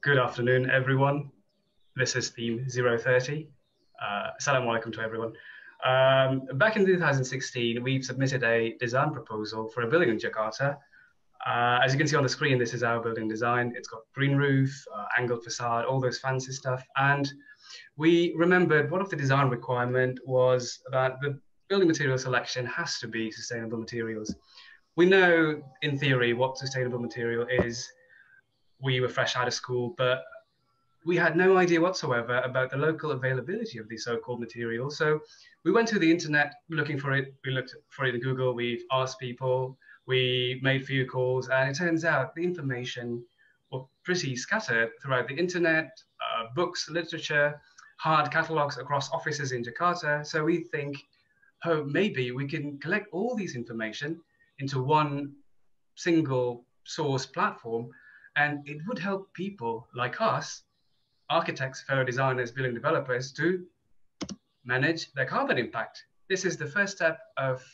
Good afternoon, everyone. This is theme 030. Assalamu alaikum to everyone. Back in 2016, we've submitted a design proposal for a building in Jakarta. As you can see on the screen, this is our building design. It's got green roof, angled facade, all those fancy stuff. And we remembered one of the design requirement was that the building material selection has to be sustainable materials. We know in theory what sustainable material is. We were fresh out of school, but we had no idea whatsoever about the local availability of these so-called materials. So we went to the internet looking for it. We looked for it in Google. We've asked people. We made a few calls, and it turns out the information was pretty scattered throughout the internet, books, literature, hard catalogs across offices in Jakarta. So we think, oh, maybe we can collect all these information into one single source platform, and it would help people like us, architects, fellow designers, building developers, to manage their carbon impact. This is the first step of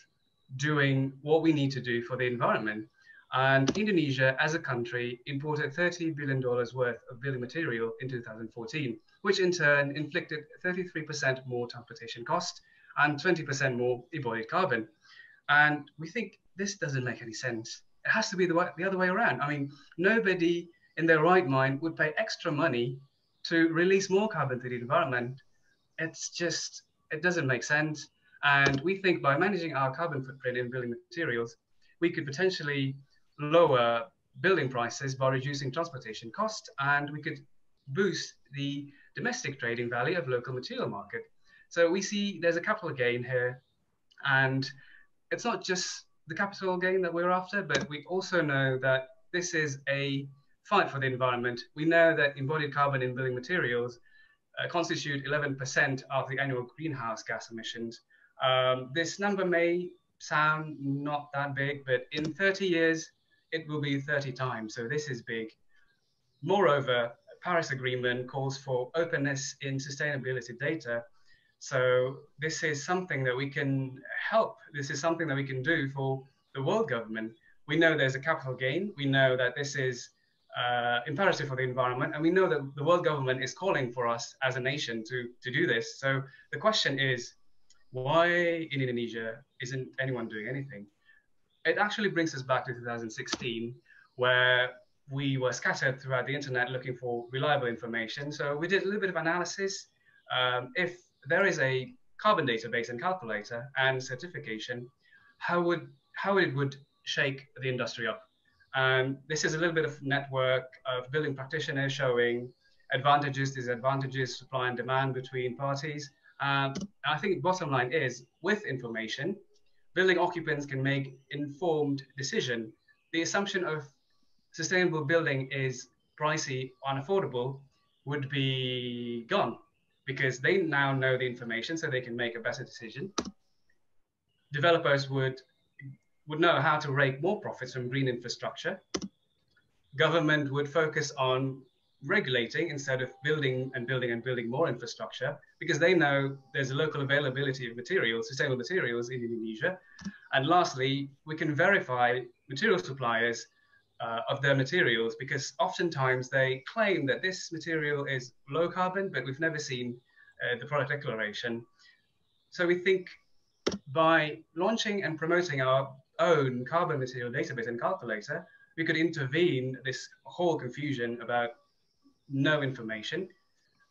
doing what we need to do for the environment. And Indonesia, as a country, imported $30 billion worth of building material in 2014, which in turn inflicted 33% more transportation cost and 20% more embodied carbon. And we think this doesn't make any sense. It has to be the other way around. I mean, nobody in their right mind would pay extra money to release more carbon to the environment. It's just, it doesn't make sense. And we think by managing our carbon footprint in building materials, we could potentially lower building prices by reducing transportation costs, and we could boost the domestic trading value of local material market. So we see there's a capital gain here, and it's not just the capital gain that we're after, but we also know that this is a fight for the environment. We know that embodied carbon in building materials constitute 11% of the annual greenhouse gas emissions. This number may sound not that big, but in 30 years, it will be 30 times. So this is big. Moreover, Paris Agreement calls for openness in sustainability data. So this is something that we can help. This is something that we can do for the world government. We know there's a capital gain. We know that this is imperative for the environment. And we know that the world government is calling for us as a nation to do this. So the question is, why in Indonesia isn't anyone doing anything? It actually brings us back to 2016, where we were scattered throughout the internet looking for reliable information. So we did a little bit of analysis. If there is a carbon database and calculator and certification, how it would shake the industry up. This is a little bit of network of building practitioners showing advantages, disadvantages, supply and demand between parties. I think bottom line is, with information, building occupants can make informed decision. The assumption of sustainable building is pricey, unaffordable would be gone, because they now know the information, so they can make a better decision. Developers would know how to rake more profits from green infrastructure. Government would focus on regulating instead of building and building and building more infrastructure, because they know there's a local availability of materials, sustainable materials in Indonesia. And lastly, we can verify material suppliers of their materials, because oftentimes they claim that this material is low carbon, but we've never seen the product declaration. So we think by launching and promoting our own carbon material database and calculator, we could intervene this whole confusion about no information.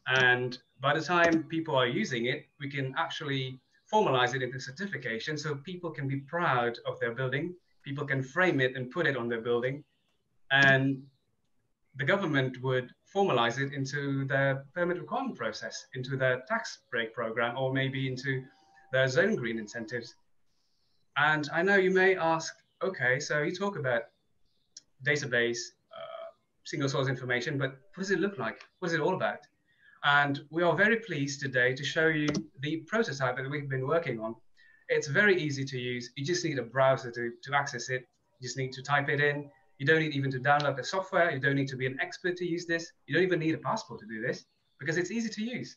And by the time people are using it, we can actually formalize it into certification, so people can be proud of their building, people can frame it and put it on their building, and the government would formalize it into their permit requirement process, into their tax break program, or maybe into their zone green incentives. And I know you may ask, okay, so you talk about database, single source information, but what does it look like? What is it all about? And we are very pleased today to show you the prototype that we've been working on. It's very easy to use. You just need a browser to access it. You just need to type it in. You don't need even to download the software. You don't need to be an expert to use this. You don't even need a passport to do this, because it's easy to use.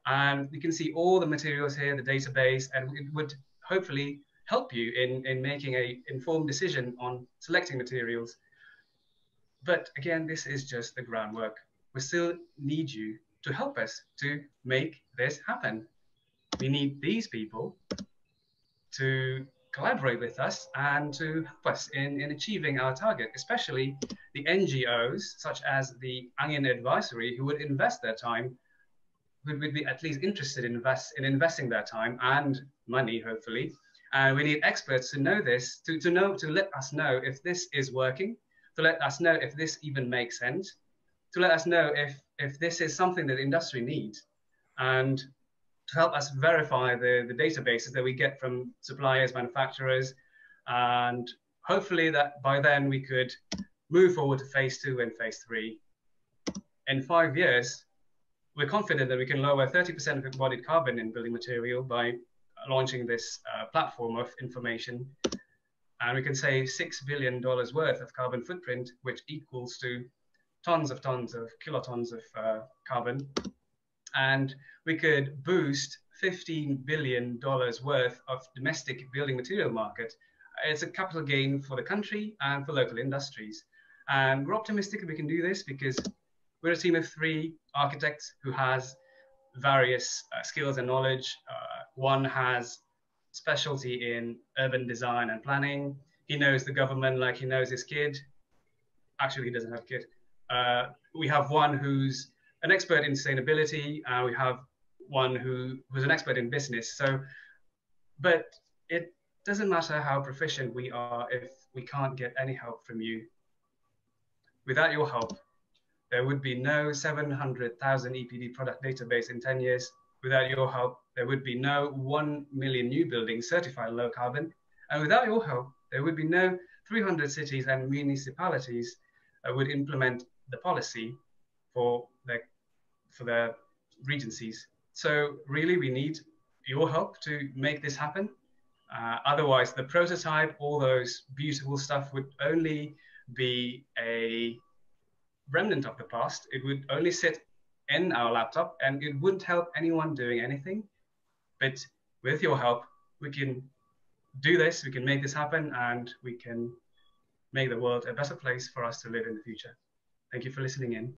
And you can see all the materials here, the database, and it would hopefully help you in making an informed decision on selecting materials. But again, this is just the groundwork. we still need you to help us to make this happen. We need these people to collaborate with us and to help us in achieving our target, especially the NGOs such as the Angin Advisory, who would invest their time, who would be at least interested in investing their time and money, hopefully. And we need experts to know this, to let us know if this is working, to let us know if this even makes sense, to let us know if this is something that the industry needs, and to help us verify the databases that we get from suppliers, manufacturers, and hopefully that by then we could move forward to phase 2 and phase 3. In 5 years, we're confident that we can lower 30% of embodied carbon in building material by launching this platform of information. And we can save $6 billion worth of carbon footprint, which equals to tons of kilotons of carbon. And we could boost $15 billion worth of domestic building material market. It's a capital gain for the country and for local industries. And we're optimistic that we can do this because we're a team of 3 architects who has various skills and knowledge. One has specialty in urban design and planning. He knows the government like he knows his kid. Actually, he doesn't have a kid. We have one who's an expert in sustainability, and we have one who's an expert in business. So, but it doesn't matter how proficient we are if we can't get any help from you. Without your help, there would be no 700,000 EPD product database in 10 years. Without your help, there would be no 1 million new buildings certified low carbon. And without your help, there would be no 300 cities and municipalities that would implement the policy for their regencies. So really, we need your help to make this happen. Otherwise, the prototype, all those beautiful stuff would only be a remnant of the past. It would only sit in our laptop and it wouldn't help anyone doing anything. But with your help, we can do this, we can make this happen, and we can make the world a better place for us to live in the future. Thank you for listening in.